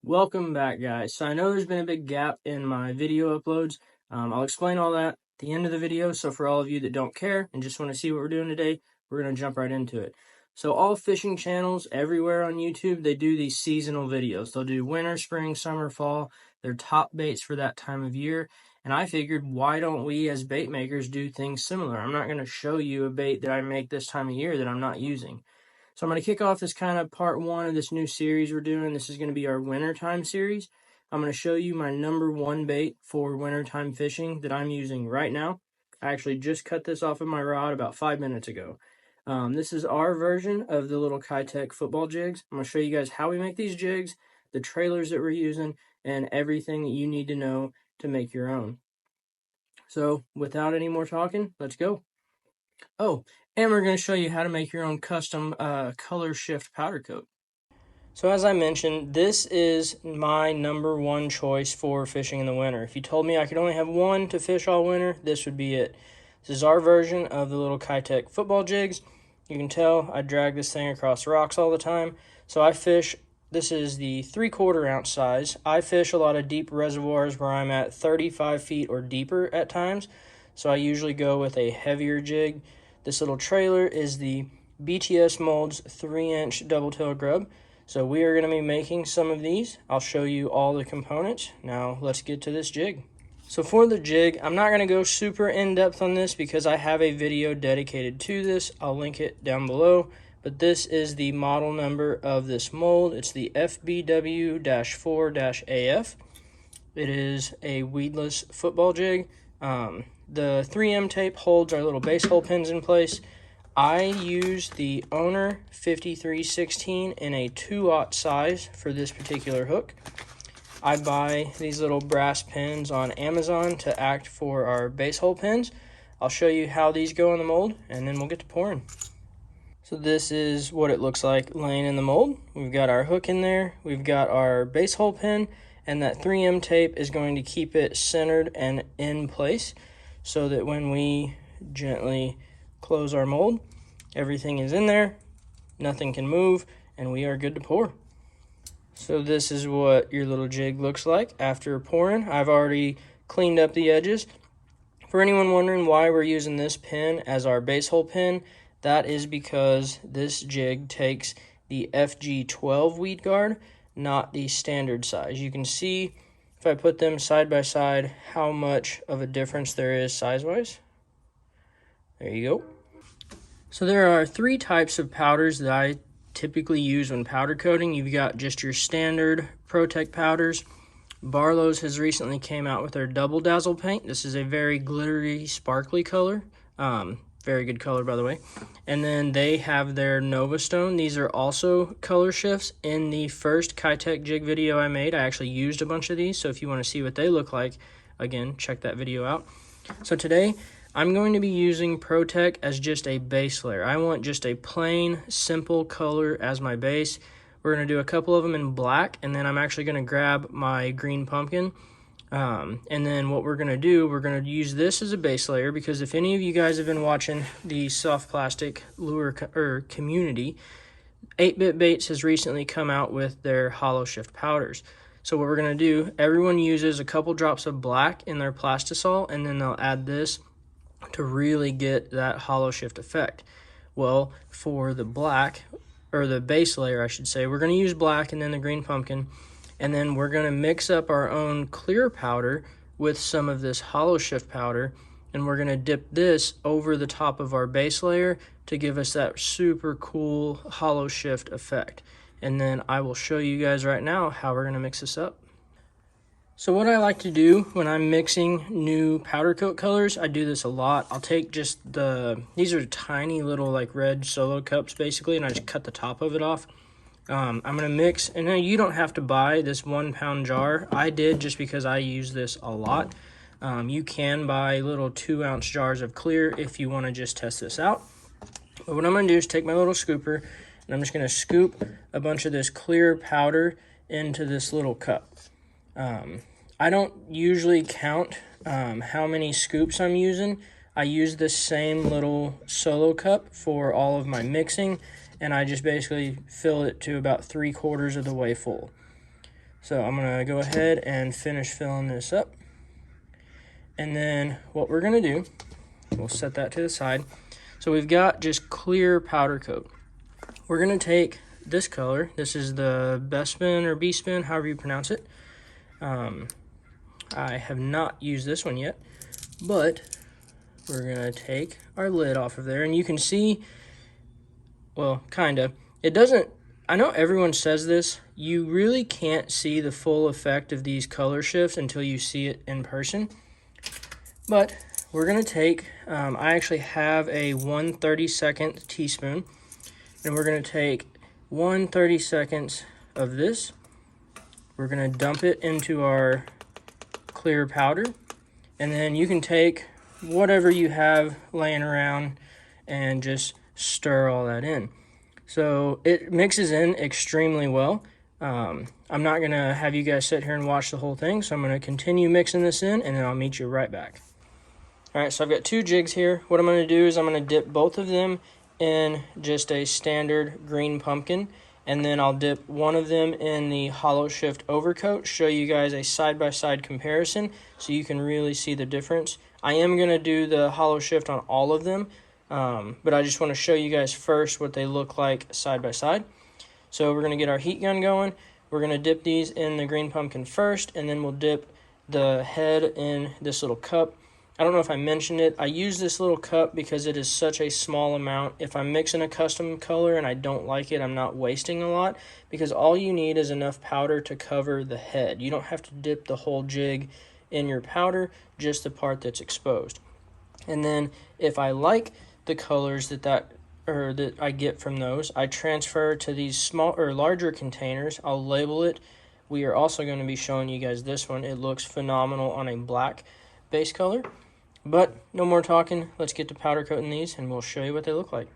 Welcome back, guys. So I know there's been a big gap in my video uploads. I'll explain all that at the end of the video. So for all of you that don't care and just want to see what we're doing today, we're going to jump right into it. So all fishing channels everywhere on YouTube, they do these seasonal videos. They'll do winter, spring, summer, fall, their top baits for that time of year. And I figured, why don't we as bait makers do things similar? I'm not going to show you a bait that I make this time of year that I'm not using. So I'm going to kick off this kind of part one of this new series we're doing. This is going to be our wintertime series. I'm going to show you my number one bait for wintertime fishing that I'm using right now. I actually just cut this off of my rod about 5 minutes ago. This is our version of the little Kitech football jigs. I'm going to show you guys how we make these jigs, the trailers that we're using, and everything that you need to know to make your own. So without any more talking, let's go. Oh, and we're going to show you how to make your own custom HOLOSHIFT powder coat. So as I mentioned, this is my number one choice for fishing in the winter. If you told me I could only have one to fish all winter, this would be it. This is our version of the little Kitech football jigs. You can tell I drag this thing across rocks all the time. So I fish, this is the 3/4 ounce size. I fish a lot of deep reservoirs where I'm at 35 feet or deeper at times. So I usually go with a heavier jig. This little trailer is the BTS Molds 3-inch double tail grub. So we are going to be making some of these. I'll show you all the components. Now let's get to this jig. So for the jig, I'm not going to go super in-depth on this because I have a video dedicated to this. I'll link it down below. But this is the model number of this mold. It's the FBW-4-AF. It is a weedless football jig. The 3M tape holds our little base hole pins in place. I use the Owner 5316 in a 2/0 size for this particular hook. I buy these little brass pins on Amazon to act for our base hole pins. I'll show you how these go in the mold, and then we'll get to pouring. So this is what it looks like laying in the mold. We've got our hook in there, we've got our base hole pin, and that 3M tape is going to keep it centered and in place so that when we gently close our mold, everything is in there, nothing can move, and we are good to pour. So this is what your little jig looks like after pouring. I've already cleaned up the edges. For anyone wondering why we're using this pin as our base hole pin, that is because this jig takes the FG12 weed guard, not the standard size. You can see if I put them side by side how much of a difference there is size-wise. There you go. So there are 3 types of powders that I typically use when powder coating. You've got just your standard Protect powders. Barlows has recently came out with their Double Dazzle paint. This is a very glittery, sparkly color. Very good color, by the way. And then they have their Nova Stone. These are also color shifts. In the first Kitech jig video I made, I actually used a bunch of these. So if you want to see what they look like, again, check that video out. So today, I'm going to be using Protect as just a base layer. I want just a plain, simple color as my base. We're going to do a couple of them in black, and then I'm actually going to grab my green pumpkin. And then what we're going to do, we're going to use this as a base layer, because if any of you guys have been watching the soft plastic lure community, 8-Bit Baits has recently come out with their HOLOSHIFT powders. So what we're going to do, everyone uses a couple drops of black in their Plastisol, and then they'll add this to really get that HOLOSHIFT effect. Well, for the black, or the base layer I should say, we're going to use black and then the green pumpkin. And then we're going to mix up our own clear powder with some of this HOLOSHIFT powder, and we're going to dip this over the top of our base layer to give us that super cool HOLOSHIFT effect. And then I will show you guys right now how we're going to mix this up. So what I like to do when I'm mixing new powder coat colors, I do this a lot. I'll take just these are tiny little like red Solo cups basically, and I just cut the top of it off. I'm going to mix, and then you don't have to buy this 1-pound jar. I did just because I use this a lot. You can buy little 2-ounce jars of clear if you want to just test this out. But what I'm going to do is take my little scooper, and I'm just going to scoop a bunch of this clear powder into this little cup. I don't usually count how many scoops I'm using. I use this same little Solo cup for all of my mixing, and I just basically fill it to about 3/4 of the way full. So I'm gonna go ahead and finish filling this up. And then what we're gonna do, we'll set that to the side. So we've got just clear powder coat. We're gonna take this color. This is the Bespin or B-Spin, however you pronounce it. I have not used this one yet, but we're gonna take our lid off of there, and you can see, well, kinda. It doesn't, I know everyone says this, you really can't see the full effect of these color shifts until you see it in person. But we're gonna take, I actually have a 1/32 teaspoon, and we're gonna take 1/32 of this. We're gonna dump it into our clear powder, and then you can take whatever you have laying around and just stir all that in. So it mixes in extremely well. I'm not gonna have you guys sit here and watch the whole thing, so I'm gonna continue mixing this in, and then I'll meet you right back. All right, so I've got 2 jigs here. What I'm gonna do is I'm gonna dip both of them in just a standard green pumpkin, and then I'll dip one of them in the HOLOSHIFT overcoat, show you guys a side-by-side comparison so you can really see the difference. I am going to do the HOLOSHIFT on all of them, but I just want to show you guys first what they look like side-by-side. So we're going to get our heat gun going. We're going to dip these in the green pumpkin first, and then we'll dip the head in this little cup. I don't know if I mentioned it. I use this little cup because it is such a small amount. If I'm mixing a custom color and I don't like it, I'm not wasting a lot, because all you need is enough powder to cover the head. You don't have to dip the whole jig in your powder, just the part that's exposed. And then if I like the colors that I get from those, I transfer to these small or larger containers. I'll label it. We are also going to be showing you guys this one. It looks phenomenal on a black base color. But no more talking, let's get to powder coating these and we'll show you what they look like.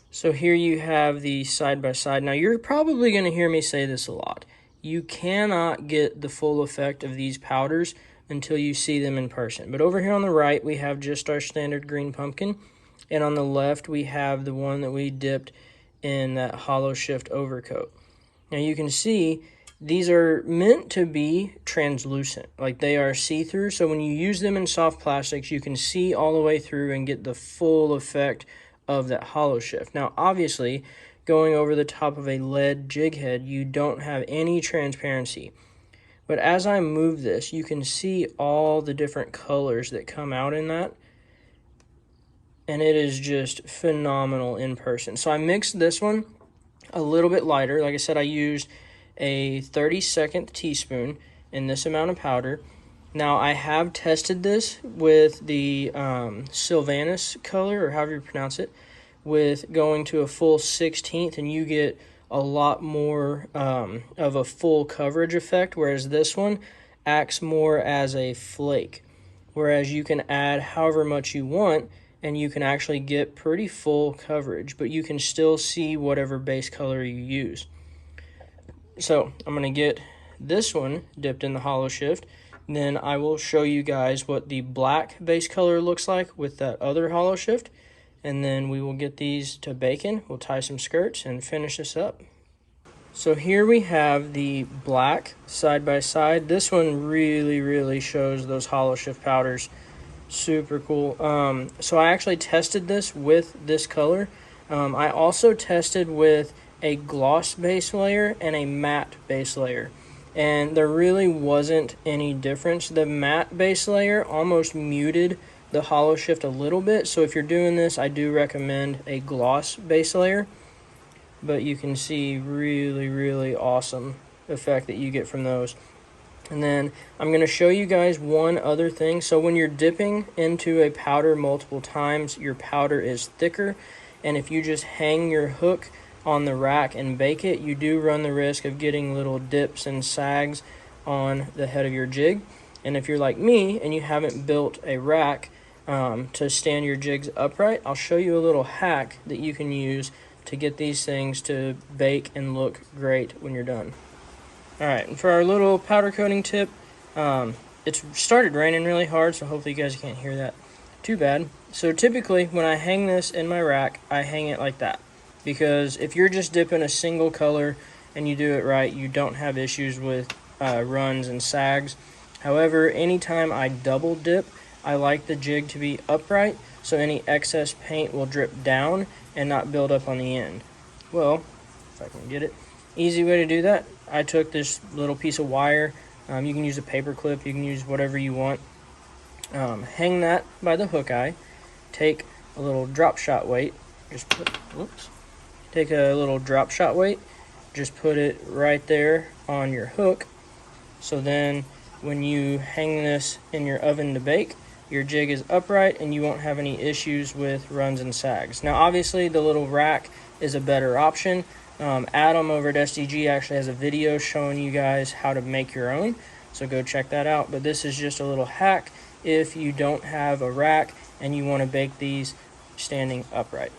So here you have the side-by-side. Now you're probably going to hear me say this a lot. You cannot get the full effect of these powders until you see them in person. But over here on the right, we have just our standard green pumpkin. And on the left, we have the one that we dipped in that HOLOSHIFT overcoat. Now you can see these are meant to be translucent, like they are see-through. So when you use them in soft plastics, you can see all the way through and get the full effect of that HOLOSHIFT. Now, obviously, going over the top of a lead jig head, you don't have any transparency. But as I move this, you can see all the different colors that come out in that. And it is just phenomenal in person. So I mixed this one a little bit lighter. Like I said, I used a 32nd teaspoon in this amount of powder. Now I have tested this with the Sylvanus color, or however you pronounce it, with going to a full 16th, and you get a lot more of a full coverage effect, whereas this one acts more as a flake, whereas you can add however much you want and you can actually get pretty full coverage, but you can still see whatever base color you use. So I'm going to get this one dipped in the HOLOSHIFT. Then I will show you guys what the black base color looks like with that other HOLOSHIFT. And then we will get these to baking. We'll tie some skirts and finish this up. So here we have the black side by side. This one really shows those HOLOSHIFT powders. Super cool. So I actually tested this with this color. I also tested with a gloss base layer and a matte base layer, and there really wasn't any difference. The matte base layer almost muted the HOLOSHIFT a little bit, so if you're doing this, I do recommend a gloss base layer, but you can see really awesome effect that you get from those. And then I'm going to show you guys one other thing. So when you're dipping into a powder multiple times, your powder is thicker, and if you just hang your hook on the rack and bake it, you do run the risk of getting little dips and sags on the head of your jig. And if you're like me and you haven't built a rack to stand your jigs upright, I'll show you a little hack that you can use to get these things to bake and look great when you're done. Alright, and for our little powder coating tip, it's started raining really hard, so hopefully you guys can't hear that too bad. So typically when I hang this in my rack, I hang it like that, because if you're just dipping a single color and you do it right, you don't have issues with runs and sags. However, anytime I double dip, I like the jig to be upright so any excess paint will drip down and not build up on the end. Well, if I can get it, easy way to do that, I took this little piece of wire. You can use a paper clip, you can use whatever you want. Hang that by the hook eye. Take a little drop shot weight. Take a little drop shot weight. Just put it right there on your hook. So then when you hang this in your oven to bake, your jig is upright and you won't have any issues with runs and sags. Now obviously the little rack is a better option. Adam over at SDG actually has a video showing you guys how to make your own, so go check that out. But this is just a little hack if you don't have a rack and you want to bake these standing upright.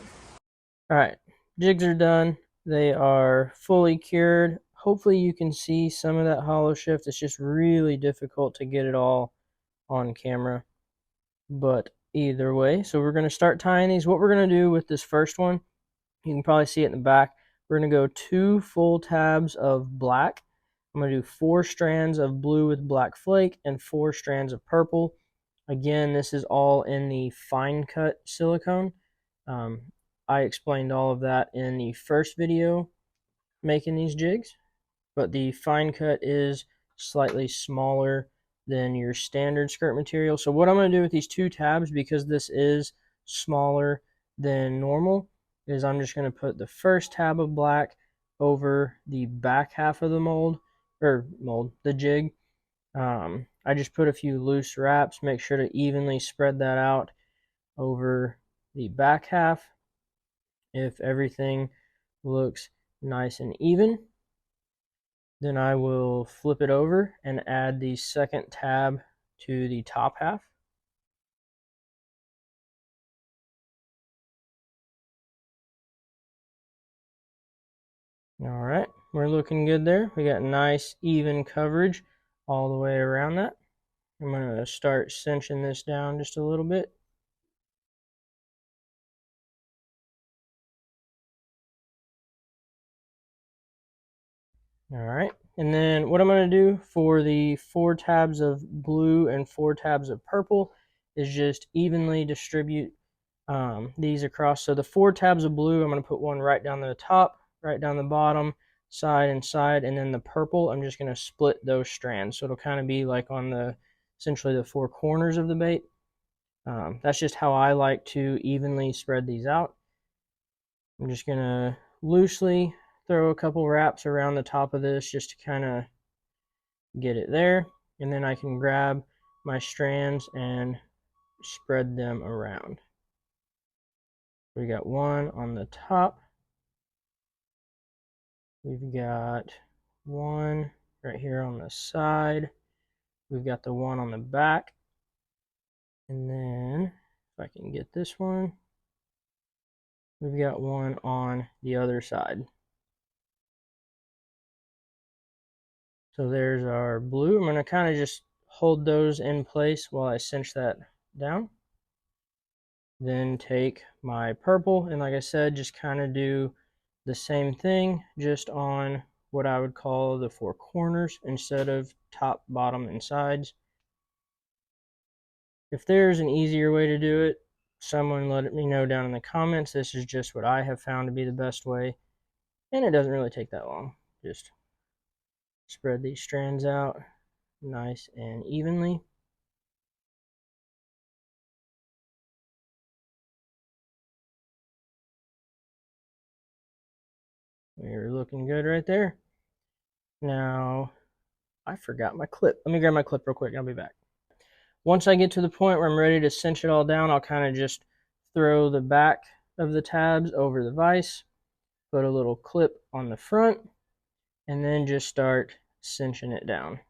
Alright, jigs are done. They are fully cured. Hopefully you can see some of that hollow shift. It's just really difficult to get it all on camera. But either way, so we're going to start tying these. What we're going to do with this first one, you can probably see it in the back. We're going to go 2 full tabs of black. I'm going to do 4 strands of blue with black flake and 4 strands of purple. Again, this is all in the fine cut silicone. I explained all of that in the first video making these jigs, but the fine cut is slightly smaller than your standard skirt material. So what I'm going to do with these 2 tabs, because this is smaller than normal, is I'm just going to put the first tab of black over the back half of the the jig. I just put a few loose wraps, make sure to evenly spread that out over the back half. If everything looks nice and even, then I will flip it over and add the second tab to the top half. All right, we're looking good there. We got nice even coverage all the way around that. I'm going to start cinching this down just a little bit. All right, and then what I'm going to do for the 4 tabs of blue and 4 tabs of purple is just evenly distribute these across. So the 4 tabs of blue, I'm going to put one right down the top, right down the bottom, side and side, and then the purple, I'm just going to split those strands. So it'll kind of be like on the, essentially the 4 corners of the bait. That's just how I like to evenly spread these out. I'm just going to loosely throw a couple wraps around the top of this just to kind of get it there, and then I can grab my strands and spread them around. We got one on the top, we've got one right here on the side, we've got the one on the back, and then if I can get this one, we've got one on the other side. So there's our blue. I'm going to kind of just hold those in place while I cinch that down. Then take my purple, and like I said, just kind of do the same thing, just on what I would call the 4 corners instead of top, bottom, and sides. If there's an easier way to do it, someone let me know down in the comments. This is just what I have found to be the best way, and it doesn't really take that long. Just spread these strands out nice and evenly. We're looking good right there. Now, I forgot my clip. Let me grab my clip real quick and I'll be back. Once I get to the point where I'm ready to cinch it all down, I'll kind of just throw the back of the tabs over the vise, put a little clip on the front, and then just start cinching it down.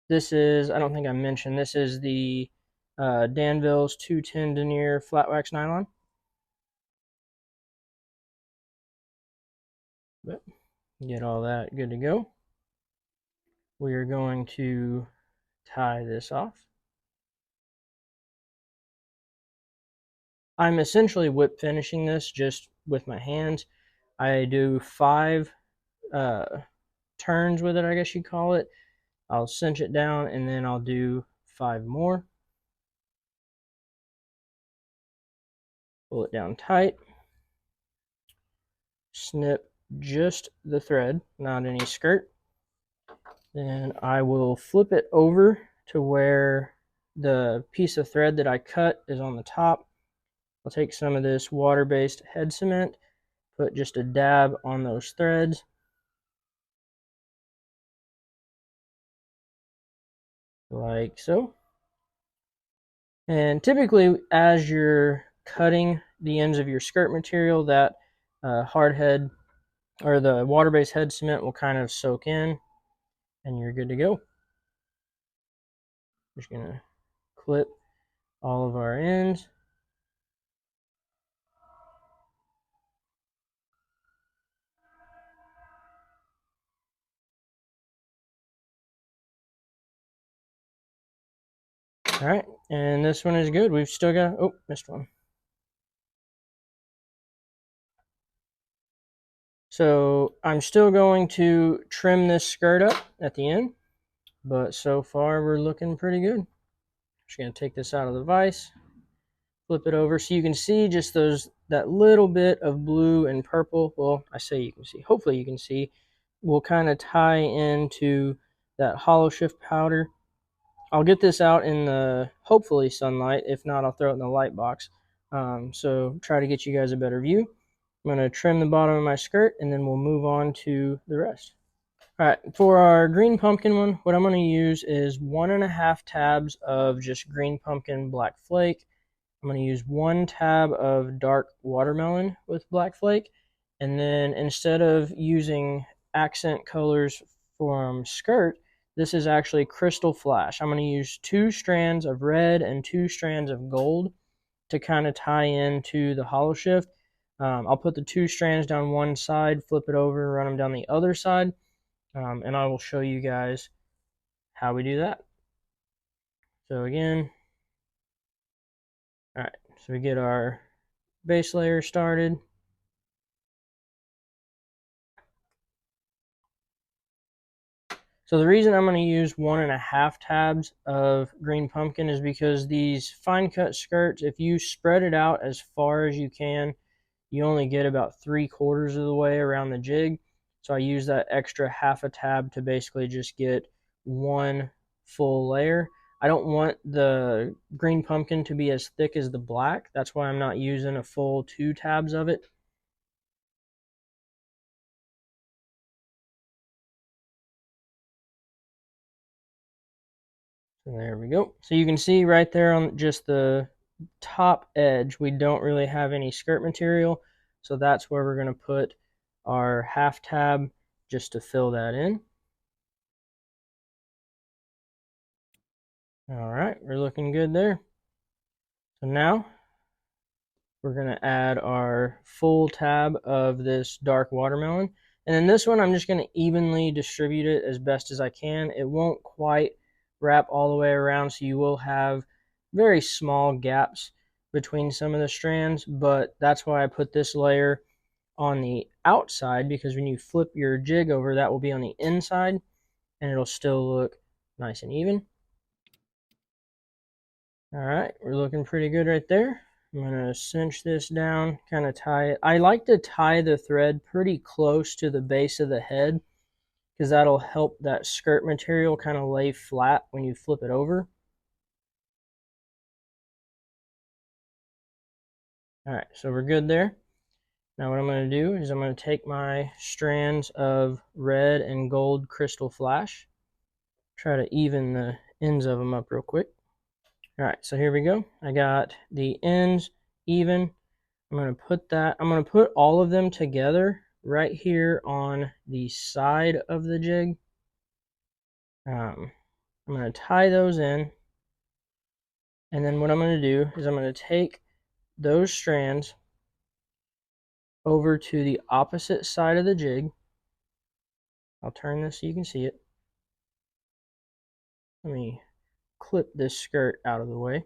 This is, I don't think I mentioned, this is the Danville's 210 denier flat wax nylon. But get all that good to go. We are going to tie this off. I'm essentially whip finishing this just with my hands. I do 5 turns with it, I guess you call it. I'll cinch it down and then I'll do 5 more. Pull it down tight. Snip just the thread, not any skirt. Then I will flip it over to where the piece of thread that I cut is on the top. I'll take some of this water-based head cement, put just a dab on those threads. Like so. And typically, as you're cutting the ends of your skirt material, that hard head or the water-based head cement will kind of soak in, and you're good to go. Just gonna clip all of our ends. All right, and this one is good. We've still got, oh, missed one. So I'm still going to trim this skirt up at the end, but so far we're looking pretty good. Just gonna take this out of the vise, flip it over so you can see just that little bit of blue and purple. Well, I say you can see, hopefully you can see, will kind of tie into that HOLOSHIFT powder. I'll get this out in the hopefully sunlight. If not, I'll throw it in the light box. So try to get you guys a better view. I'm going to trim the bottom of my skirt and then we'll move on to the rest. All right, for our green pumpkin one, what I'm going to use is 1.5 tabs of just green pumpkin black flake. I'm going to use 1 tab of dark watermelon with black flake. And then instead of using accent colors from skirt, this is actually crystal flash. I'm going to use 2 strands of red and 2 strands of gold to kind of tie into the HOLOSHIFT. I'll put the 2 strands down one side, flip it over, run them down the other side, and I will show you guys how we do that. So again, all right, so we get our base layer started. So the reason I'm going to use 1.5 tabs of green pumpkin is because these fine cut skirts, if you spread it out as far as you can, you only get about 3/4 of the way around the jig. So I use that extra half a tab to basically just get one full layer. I don't want the green pumpkin to be as thick as the black. That's why I'm not using a full 2 tabs of it. So there we go. So you can see right there on just the top edge, we don't really have any skirt material. So that's where we're going to put our half tab just to fill that in. All right, we're looking good there. So now we're going to add our full tab of this dark watermelon. And then this one, I'm just going to evenly distribute it as best as I can. It won't quite wrap all the way around, so you will have very small gaps between some of the strands, but that's why I put this layer on the outside, because when you flip your jig over, that will be on the inside and it'll still look nice and even. All right, we're looking pretty good right there. I'm going to cinch this down, kind of tie it. I like to tie the thread pretty close to the base of the head because that'll help that skirt material kind of lay flat when you flip it over. All right, so we're good there. Now what I'm going to do is I'm going to take my strands of red and gold crystal flash, try to even the ends of them up real quick. All right, so here we go. I got the ends even. I'm going to put all of them together right here on the side of the jig. I'm going to tie those in. And then what I'm going to do is I'm going to take those strands over to the opposite side of the jig. I'll turn this so you can see it. Let me clip this skirt out of the way.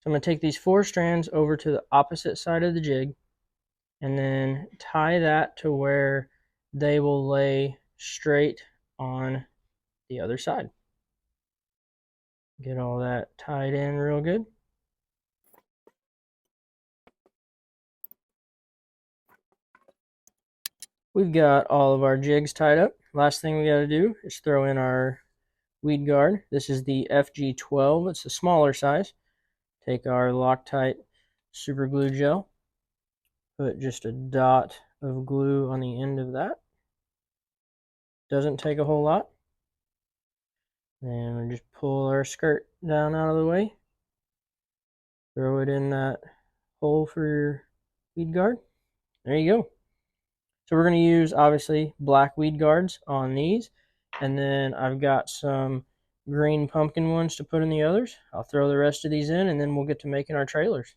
So I'm going to take these 4 strands over to the opposite side of the jig and then tie that to where they will lay straight on the other side. Get all that tied in real good. We've got all of our jigs tied up. Last thing we got to do is throw in our weed guard. This is the FG12. It's the smaller size. Take our Loctite super glue gel. Put just a dot of glue on the end of that. Doesn't take a whole lot. And we just pull our skirt down out of the way. Throw it in that hole for your weed guard. There you go. So we're going to use, obviously, black weed guards on these. And then I've got some green pumpkin ones to put in the others. I'll throw the rest of these in, and then we'll get to making our trailers.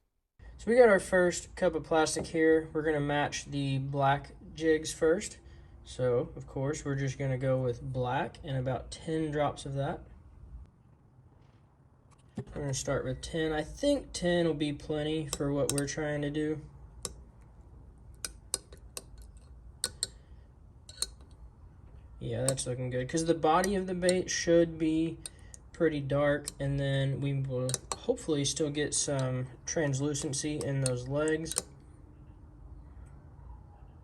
So we got our first cup of plastic here. We're going to match the black jigs first. So, of course, we're just going to go with black and about 10 drops of that. We're going to start with 10. I think 10 will be plenty for what we're trying to do. Yeah, that's looking good, because the body of the bait should be pretty dark, and then we will hopefully still get some translucency in those legs.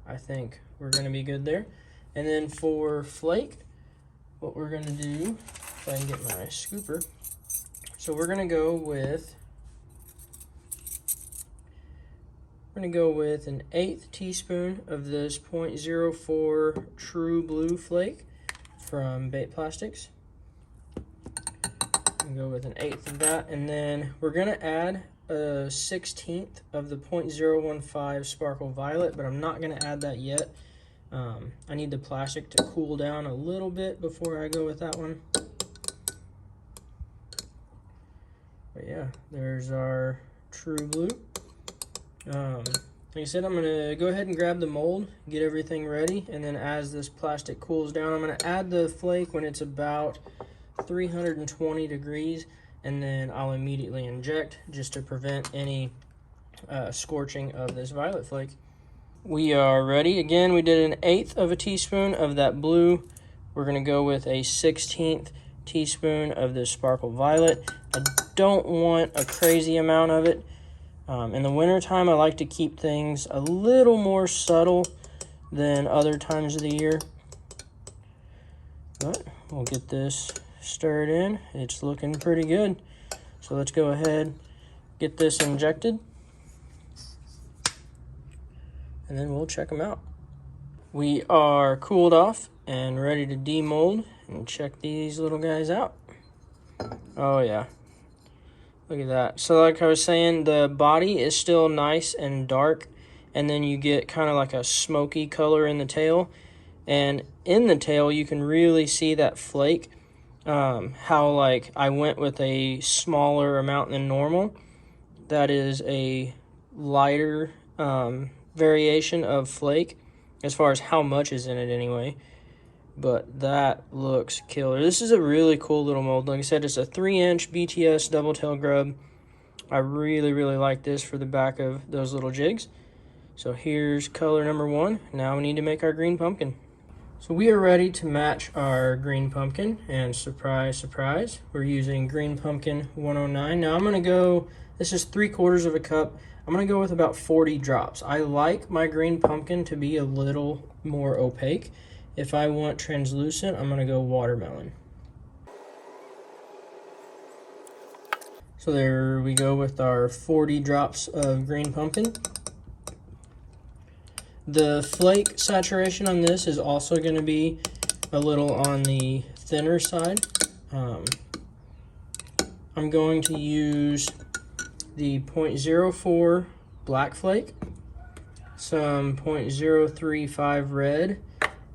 I think we're going to be good there. And then for flake, what we're going to do, if I can get my scooper, so we're going to go with an 1/8 teaspoon of this 0.04 True Blue flake from Bait Plastics. Go with 1/8 of that, and then we're going to add a 1/16 of the 0.015 Sparkle Violet, but I'm not going to add that yet. I need the plastic to cool down a little bit before I go with that one. But yeah, there's our True Blue. Like I said, I'm going to go ahead and grab the mold, get everything ready, and then as this plastic cools down, I'm going to add the flake when it's about 320 degrees, and then I'll immediately inject just to prevent any scorching of this violet flake. We are ready. Again, we did 1/8 teaspoon of that blue. We're going to go with a 1/16 teaspoon of this Sparkle Violet. I don't want a crazy amount of it. In the wintertime, I like to keep things a little more subtle than other times of the year. But we'll get this stirred in. It's looking pretty good. So let's go ahead, get this injected, and then we'll check them out. We are cooled off and ready to demold and check these little guys out. Oh yeah. Look at that. So like I was saying, the body is still nice and dark, and then you get kind of like a smoky color in the tail. And in the tail, you can really see that flake, how like I went with a smaller amount than normal. That is a lighter variation of flake as far as how much is in it anyway. But that looks killer. This is a really cool little mold. Like I said, it's a 3-inch BTS double tail grub. I really, really like this for the back of those little jigs. So here's color number 1. Now we need to make our green pumpkin. So we are ready to match our green pumpkin, and surprise, surprise, we're using green pumpkin 109. Now I'm going to go, this is 3/4 cup. I'm going to go with about 40 drops. I like my green pumpkin to be a little more opaque. If I want translucent, I'm going to go watermelon. So there we go with our 40 drops of green pumpkin. The flake saturation on this is also going to be a little on the thinner side. I'm going to use the 0.04 black flake, some 0.035 red,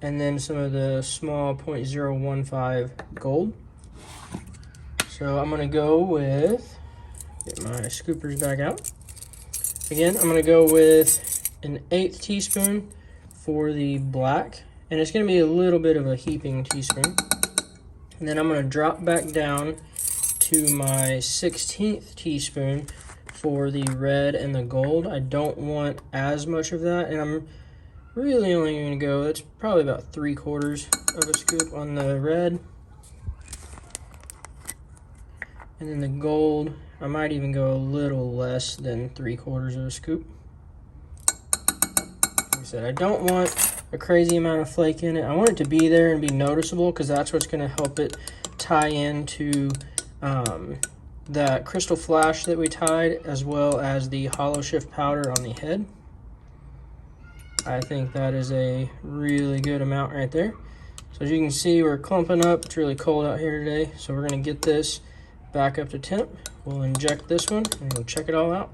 and then some of the small 0.015 gold. So I'm going to go with, get my scoopers back out. Again, I'm going to go with 1/8 teaspoon for the black, and it's going to be a little bit of a heaping teaspoon. And then I'm going to drop back down to my 1/16 teaspoon for the red and the gold. I don't want as much of that, and I'm really only going to go, it's probably about 3/4 of a scoop on the red. And then the gold, I might even go a little less than 3/4 of a scoop. Like I said, I don't want a crazy amount of flake in it. I want it to be there and be noticeable, because that's what's going to help it tie into that crystal flash that we tied, as well as the HOLOSHIFT powder on the head. I think that is a really good amount right there. So as you can see, we're clumping up. It's really cold out here today, so we're going to get this back up to temp. We'll inject this one and we'll check it all out.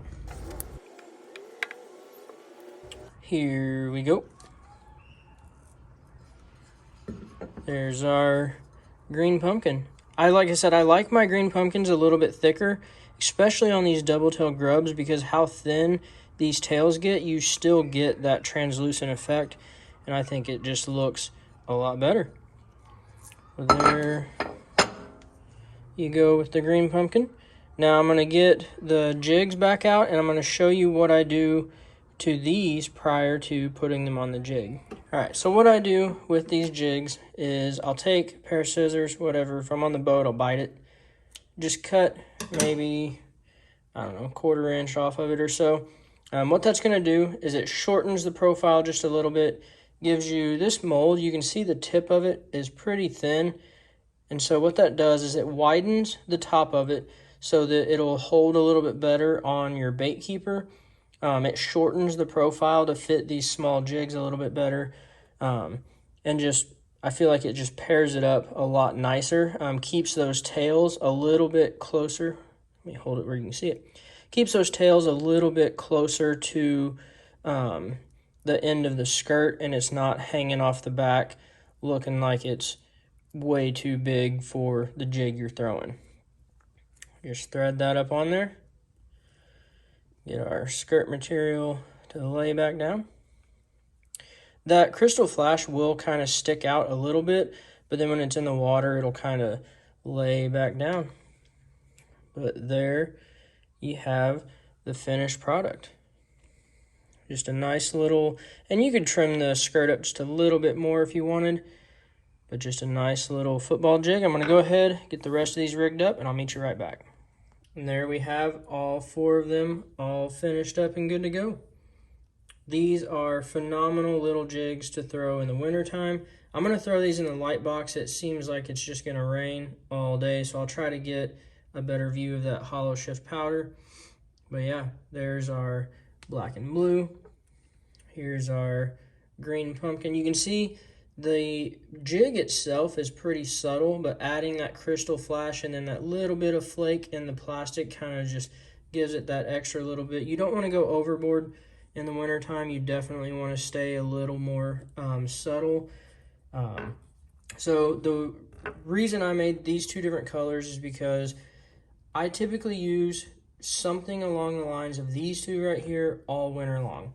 Here we go. There's our green pumpkin. Like I said, I like my green pumpkins a little bit thicker, especially on these double-tailed grubs, because how thin these tails get, you still get that translucent effect, and I think it just looks a lot better. So there you go with the green pumpkin. Now I'm going to get the jigs back out, and I'm going to show you what I do to these prior to putting them on the jig. Alright, so what I do with these jigs is I'll take a pair of scissors, whatever, if I'm on the boat, I'll bite it. Just cut maybe, I don't know, 1/4 inch off of it or so. What that's going to do is it shortens the profile just a little bit, gives you this mold. You can see the tip of it is pretty thin, and so what that does is it widens the top of it so that it'll hold a little bit better on your bait keeper. It shortens the profile to fit these small jigs a little bit better, and just I feel like it just pairs it up a lot nicer. Keeps those tails a little bit closer. Let me hold it where you can see it. Keeps those tails a little bit closer to the end of the skirt, and it's not hanging off the back looking like it's way too big for the jig you're throwing. Just thread that up on there. Get our skirt material to lay back down. That crystal flash will kind of stick out a little bit, but then when it's in the water, it'll kind of lay back down. But there you have the finished product. Just a nice little, and you could trim the skirt up just a little bit more if you wanted, but just a nice little football jig. I'm going to go ahead, get the rest of these rigged up, and I'll meet you right back. And there we have all 4 of them all finished up and good to go. These are phenomenal little jigs to throw in the wintertime. I'm going to throw these in the light box. It seems like it's just going to rain all day, so I'll try to get a better view of that HOLOSHIFT powder. But yeah, there's our black and blue. Here's our green pumpkin. You can see the jig itself is pretty subtle, but adding that crystal flash and then that little bit of flake in the plastic kind of just gives it that extra little bit. You don't want to go overboard in the wintertime. You definitely want to stay a little more subtle. So the reason I made these 2 different colors is because I typically use something along the lines of these 2 right here all winter long.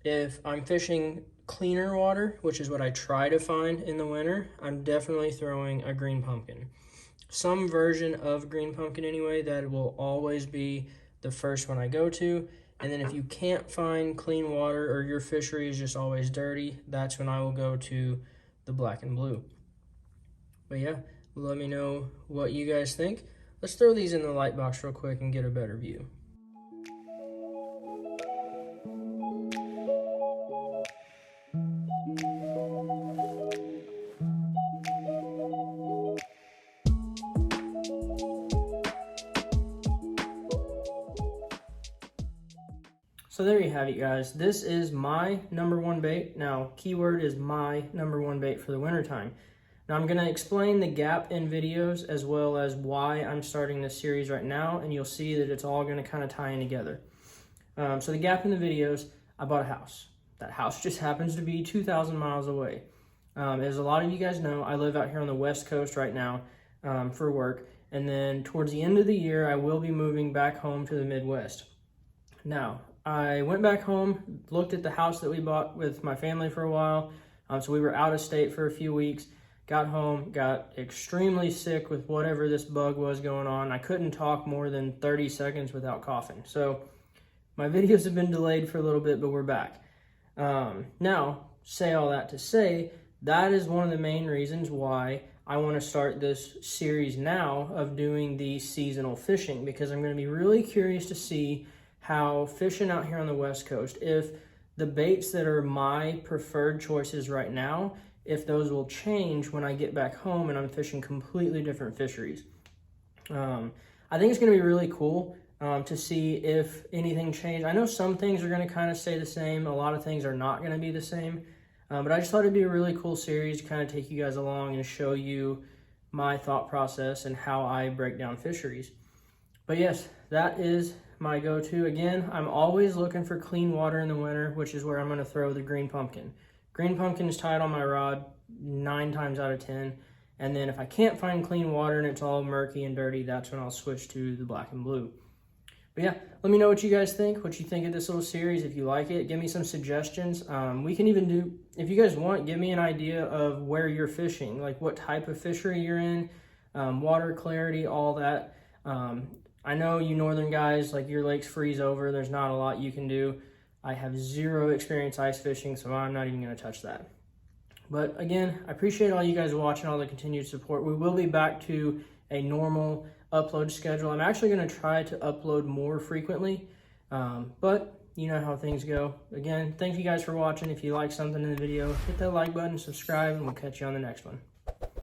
If I'm fishing cleaner water, which is what I try to find in the winter, I'm definitely throwing a green pumpkin. Some version of green pumpkin anyway, that will always be the first one I go to. And then if you can't find clean water or your fishery is just always dirty, that's when I will go to the black and blue. But yeah, let me know what you guys think. Let's throw these in the light box real quick and get a better view. So there you have it, guys. This is my #1 bait. Now, keyword is my #1 bait for the wintertime. Now, I'm going to explain the gap in videos as well as why I'm starting this series right now, and you'll see that it's all going to kind of tie in together. So the gap in the videos, I bought a house. That house just happens to be 2,000 miles away. As a lot of you guys know, I live out here on the West Coast right now for work, and then towards the end of the year, I will be moving back home to the Midwest. Now, I went back home, looked at the house that we bought with my family for a while. So we were out of state for a few weeks, got home, got extremely sick with whatever this bug was going on. I couldn't talk more than 30 seconds without coughing. So My videos have been delayed for a little bit, but we're back. Now, say all that to say, that is one of the main reasons why I want to start this series now of doing the seasonal fishing, because I'm going to be really curious to see how fishing out here on the West Coast, if the baits that are my preferred choices right now, if those will change when I get back home and I'm fishing completely different fisheries. I think it's going to be really cool to see if anything changed. I know some things are going to kind of stay the same. A lot of things are not going to be the same. But I just thought it'd be a really cool series to kind of take you guys along and show you my thought process and how I break down fisheries. But yes, that is my go-to. Again, I'm always looking for clean water in the winter, which is where I'm going to throw the green pumpkin. Green pumpkin is tied on my rod 9 times out of 10. And then if I can't find clean water and it's all murky and dirty, that's when I'll switch to the black and blue. But yeah, let me know what you guys think, what you think of this little series. If you like it, give me some suggestions. We can even do, if you guys want, give me an idea of where you're fishing, like what type of fishery you're in, water clarity, all that. I know you northern guys, like your lakes freeze over. There's not a lot you can do. I have 0 experience ice fishing, so I'm not even going to touch that. But again, I appreciate all you guys watching, all the continued support. We will be back to a normal upload schedule. I'm actually going to try to upload more frequently, but you know how things go. Again, thank you guys for watching. If you like something in the video, hit that like button, subscribe, and we'll catch you on the next one.